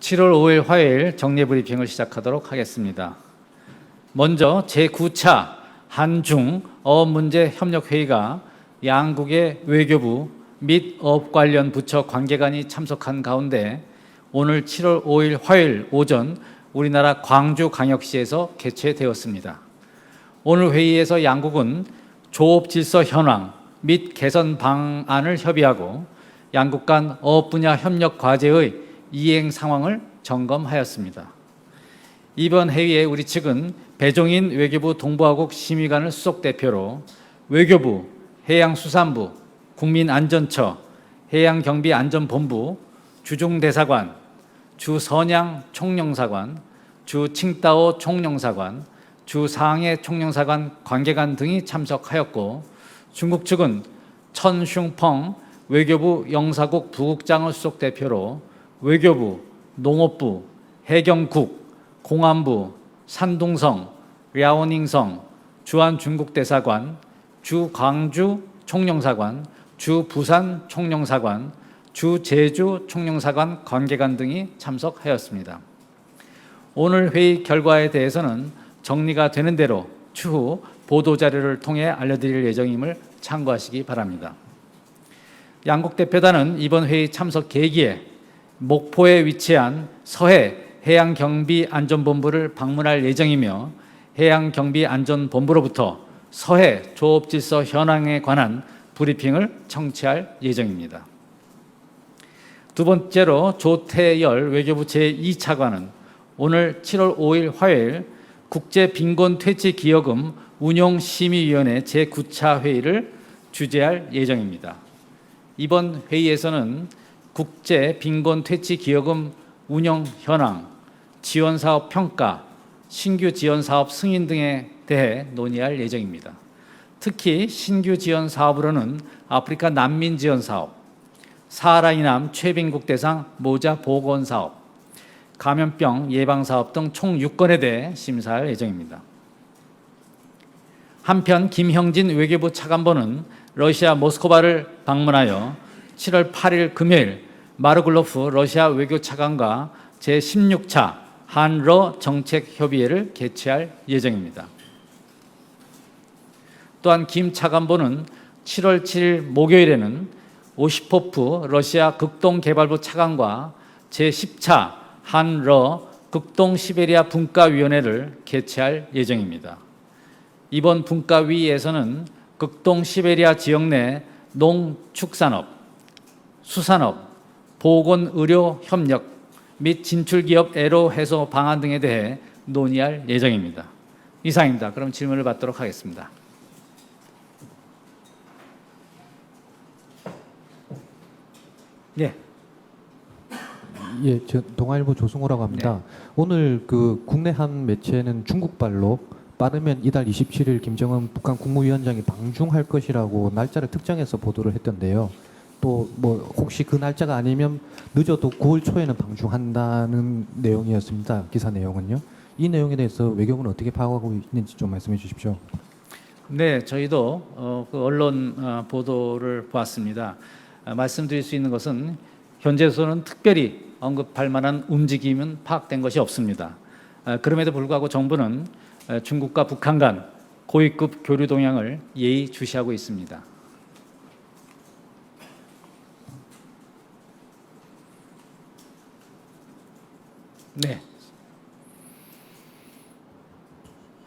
7월 5일 화요일 정례 브리핑을 시작하도록 하겠습니다. 먼저 제9차 한중 어업문제협력회의가 양국의 외교부 및 어업 관련 부처 관계관이 참석한 가운데 오늘 7월 5일 화요일 오전 우리나라 광주광역시에서 개최되었습니다. 오늘 회의에서 양국은 조업 질서 현황 및 개선 방안을 협의하고 양국 간 어업 분야 협력 과제의 이행 상황을 점검하였습니다. 이번 회의에 우리 측은 배종인 외교부 동부화국 심의관을 수석 대표로 외교부, 해양수산부, 국민안전처, 해양경비안전본부, 주중대사관, 주선양 총영사관, 주칭따오 총영사관, 주상해 총영사관 관계관 등이 참석하였고 중국 측은 천슝펑 외교부 영사국 부국장을 수석 대표로 외교부, 농업부, 해경국, 공안부, 산둥성, 랴오닝성, 주한 중국 대사관, 주 광주 총영사관, 주 부산 총영사관, 주 제주 총영사관 관계관 등이 참석하였습니다. 오늘 회의 결과에 대해서는 정리가 되는 대로 추후 보도자료를 통해 알려드릴 예정임을 참고하시기 바랍니다. 양국 대표단은 이번 회의 참석 계기에 목포에 위치한 서해 해양경비안전본부를 방문할 예정이며 해양경비안전본부로부터 서해 조업질서 현황에 관한 브리핑을 청취할 예정입니다. 두 번째로 조태열 외교부 제2차관은 오늘 7월 5일 화요일 국제빈곤퇴치기여금 운용심의위원회 제9차 회의를 주재할 예정입니다. 이번 회의에서는 국제빈곤퇴치기여금 운영 현황, 지원사업 평가, 신규 지원사업 승인 등에 대해 논의할 예정입니다. 특히 신규 지원 사업으로는 아프리카 난민 지원 사업, 사하라 이남 최빈국 대상 모자 보건 사업, 감염병 예방 사업 등 총 6건에 대해 심사할 예정입니다. 한편 김형진 외교부 차관보는 러시아 모스크바를 방문하여 7월 8일 금요일 마르글로프 러시아 외교차관과 제16차 한러 정책협의회를 개최할 예정입니다. 또한 김 차관보는 7월 7일 목요일에는 오시포프 러시아 극동개발부 차관과 제10차 한러 극동시베리아 분과위원회를 개최할 예정입니다. 이번 분과위에서는 극동시베리아 지역 내 농축산업, 수산업, 보건의료 협력 및 진출기업 애로 해소 방안 등에 대해 논의할 예정입니다. 이상입니다. 그럼 질문을 받도록 하겠습니다. 네. 예, 저 동아일보 조승호라고 합니다. 네. 오늘 그 국내 한 매체는 중국발로 빠르면 이달 27일 김정은 북한 국무위원장이 방중할 것이라고 날짜를 특정해서 보도를 했던데요. 또 뭐 혹시 그 날짜가 아니면 늦어도 9월 초에는 방중한다는 내용이었습니다. 기사 내용은요. 이 내용에 대해서 외교부는 어떻게 파악하고 있는지 좀 말씀해 주십시오. 네, 저희도 그 언론 보도를 보았습니다. 말씀드릴 수 있는 것은 현재로서는 특별히 언급할 만한 움직임은 파악된 것이 없습니다. 그럼에도 불구하고 정부는 중국과 북한 간 고위급 교류 동향을 예의주시하고 있습니다. 네.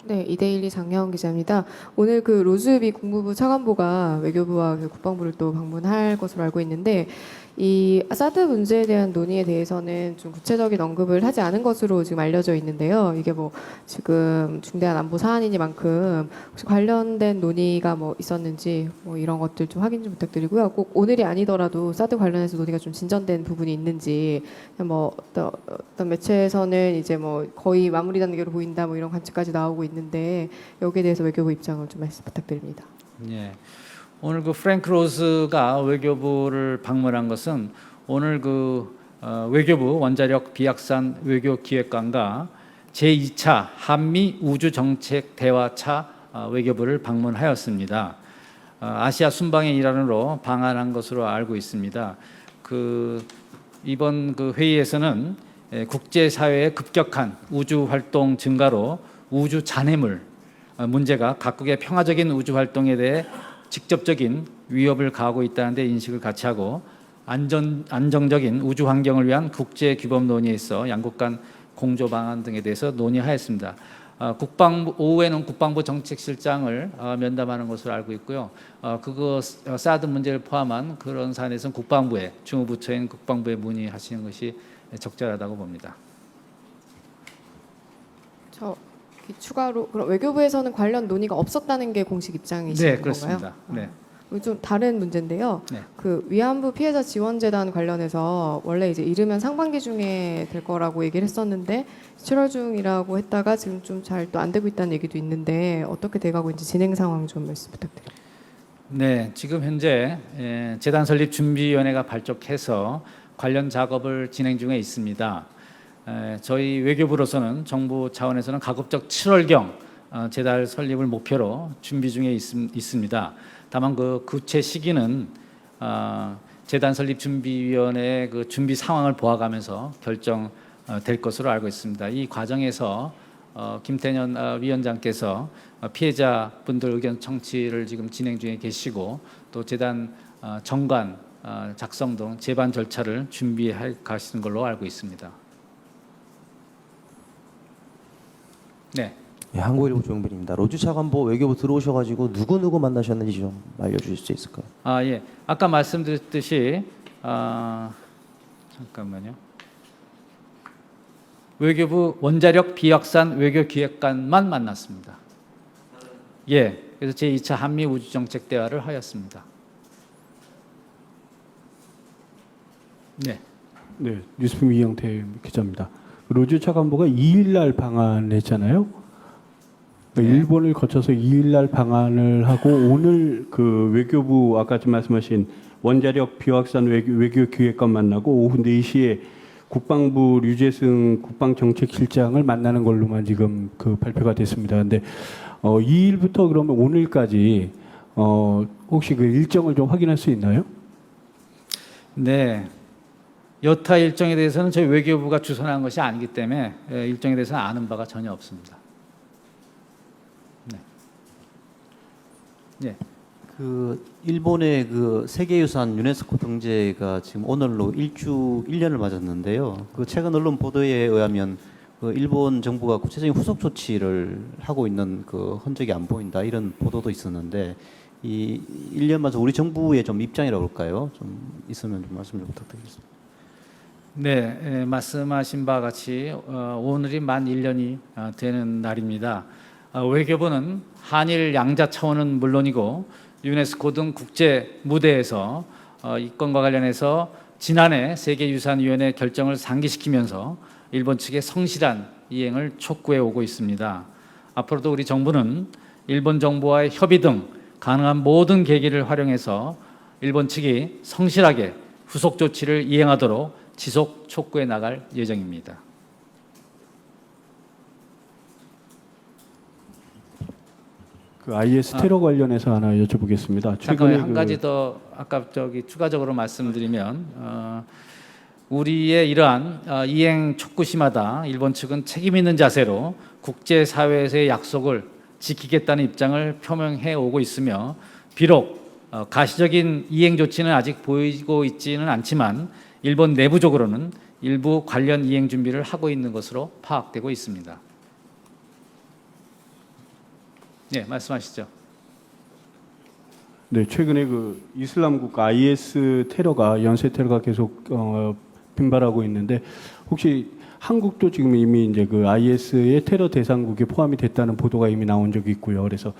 네, 이데일리 장혜원 기자입니다. 오늘 그 로즈비 국무부 차관보가 외교부와 그 국방부를 또 방문할 것으로 알고 있는데 이 사드 문제에 대한 논의에 대해서는 좀 구체적인 언급을 하지 않은 것으로 지금 알려져 있는데요. 이게 뭐 지금 중대한 안보 사안이니만큼 혹시 관련된 논의가 뭐 있었는지 뭐 이런 것들 좀 확인 좀 부탁드리고요. 꼭 오늘이 아니더라도 사드 관련해서 논의가 좀 진전된 부분이 있는지 뭐 어떤 매체에서는 이제 뭐 거의 마무리 단계로 보인다 뭐 이런 관측까지 나오고 있는데 여기에 대해서 외교부 입장을 좀 말씀 부탁드립니다. 네. 오늘 그 프랭크 로스가 외교부를 방문한 것은 오늘 그 외교부 원자력 비약산 외교기획관과 제2차 한미 우주정책 대화차 외교부를 방문하였습니다. 아시아 순방의 일환으로 방한한 것으로 알고 있습니다. 이번 그 회의에서는 국제사회의 급격한 우주 활동 증가로 우주 잔해물 문제가 각국의 평화적인 우주 활동에 대해 직접적인 위협을 가하고 있다는 데 인식을 같이 하고 안정적인 우주 환경을 위한 국제 규범 논의에 있어 양국 간 공조 방안 등에 대해서 논의하였습니다. 오후에는 국방부 정책실장을 면담하는 것으로 알고 있고요. 그거 사드 문제를 포함한 그런 사안에서는 국방부에 주무부처인 국방부에 문의하시는 것이 적절하다고 봅니다. 추가로 그럼 외교부에서는 관련 논의가 없었다는 게 공식 입장이신 건가요? 그렇습니다. 네. 좀 다른 문제인데요. 네. 그 위안부 피해자 지원재단 관련해서 원래 이제 이르면 상반기 중에 될 거라고 얘기를 했었는데 7월 중이라고 했다가 지금 좀 잘 또 안 되고 있다는 얘기도 있는데 어떻게 돼가고 있는지 진행 상황 좀 말씀 부탁드립니다. 네, 지금 현재 재단 설립 준비위원회가 발족해서 관련 작업을 진행 중에 있습니다. 저희 외교부로서는 정부 차원에서는 가급적 7월경 재단 설립을 목표로 준비 중에 있습니다. 다만 그 구체 시기는 재단 설립 준비위원회의 그 준비 상황을 보아가면서 결정될 것으로 알고 있습니다. 이 과정에서 김태년 위원장께서 피해자분들 의견 청취를 지금 진행 중에 계시고 또 재단 정관 작성 등 제반 절차를 준비해 가시는 걸로 알고 있습니다. 네. 예, 한국일보 조영빈입니다. 로즈 차관보 외교부 들어오셔가지고 누구 만나셨는지 좀 알려주실 수 있을까요? 예. 아까 말씀드렸듯이 잠깐만요. 외교부 원자력 비확산 외교기획관만 만났습니다. 예. 그래서 제2차 한미 우주정책 대화를 하였습니다. 네. 네, 뉴스룸 이영태 기자입니다. 로즈 차관보가 2일 날 방한했잖아요. 네. 일본을 거쳐서 2일 날 방한을 하고 오늘 그 외교부 아까 말씀하신 원자력 비확산 외교기획관 만나고 오후 4시에 국방부 류재승 국방정책실장을 만나는 걸로만 지금 그 발표가 됐습니다. 근데 2일부터 그러면 오늘까지 혹시 그 일정을 좀 확인할 수 있나요? 네. 여타 일정에 대해서는 저희 외교부가 주선한 것이 아니기 때문에 일정에 대해서는 아는 바가 전혀 없습니다. 네. 네. 그 일본의 그 세계유산 유네스코 등재가 지금 오늘로 1년을 맞았는데요. 그 최근 언론 보도에 의하면 그 일본 정부가 구체적인 후속 조치를 하고 있는 그 흔적이 안 보인다 이런 보도도 있었는데 이 1년 맞아 우리 정부의 좀 입장이라고 할까요? 좀 있으면 좀 말씀 좀 부탁드리겠습니다. 네, 말씀하신 바와 같이 오늘이 만 1년이 되는 날입니다. 외교부는 한일 양자 차원은 물론이고 유네스코 등 국제 무대에서 이 건과 관련해서 지난해 세계유산위원회 결정을 상기시키면서 일본 측의 성실한 이행을 촉구해 오고 있습니다. 앞으로도 우리 정부는 일본 정부와의 협의 등 가능한 모든 계기를 활용해서 일본 측이 성실하게 후속 조치를 이행하도록 지속 촉구해 나갈 예정입니다. 그 IS 테러 관련해서 하나 여쭤보겠습니다. 잠깐만 한 가지 더 아까 추가적으로 말씀드리면 우리의 이러한 이행 촉구심마다 일본 측은 책임 있는 자세로 국제사회에서의 약속을 지키겠다는 입장을 표명해 오고 있으며 비록 가시적인 이행 조치는 아직 보이고 있지는 않지만 일본 내부적으로는 일부 관련 이행 준비를 하고 있는 것으로 파악되고 있습니다. 네, 말씀하시죠. 네, 최근에 그 이슬람 국가 IS 테러가 연쇄 테러가 계속 빈발하고 있는데 혹시 한국도 지금 이미 이제 그 IS의 테러 대상국에 포함이 됐다는 보도가 이미 나온 적이 있고요. 그래서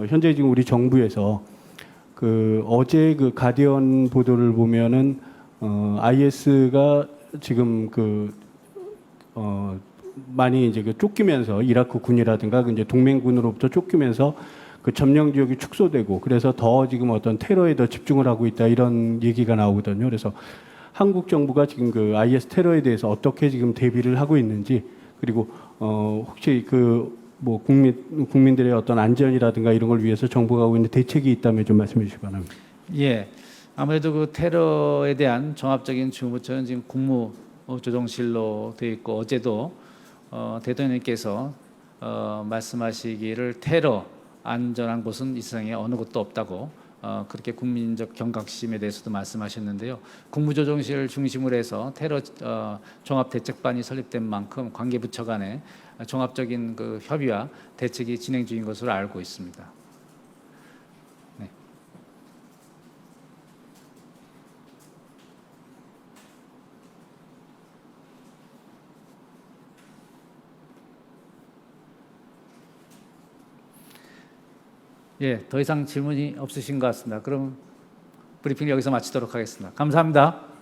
현재 지금 우리 정부에서 그 어제 그 가디언 보도를 보면은 IS가 지금 많이 이제 그 쫓기면서 이라크 군이라든가 이제 동맹군으로부터 쫓기면서 그 점령 지역이 축소되고 그래서 더 지금 어떤 테러에 더 집중을 하고 있다 이런 얘기가 나오거든요. 그래서 한국 정부가 지금 그 IS 테러에 대해서 어떻게 지금 대비를 하고 있는지 그리고 혹시 그 뭐 국민들의 어떤 안전이라든가 이런 걸 위해서 정부가 하고 있는 대책이 있다면 좀 말씀해 주시기 바랍니다. 예, 아무래도 그 테러에 대한 종합적인 주무부처는 지금 조정실로 되어 있고 어제도 대통령님께서 말씀하시기를 테러 안전한 곳은 이 세상에 어느 곳도 없다고 그렇게 국민적 경각심에 대해서도 말씀하셨는데요. 국무조정실 중심으로 해서 테러 종합대책반이 설립된 만큼 관계부처 간에 종합적인 그 협의와 대책이 진행 중인 것으로 알고 있습니다. 네. 예, 더 이상 질문이 없으신 것 같습니다. 그럼 브리핑을 여기서 마치도록 하겠습니다. 감사합니다.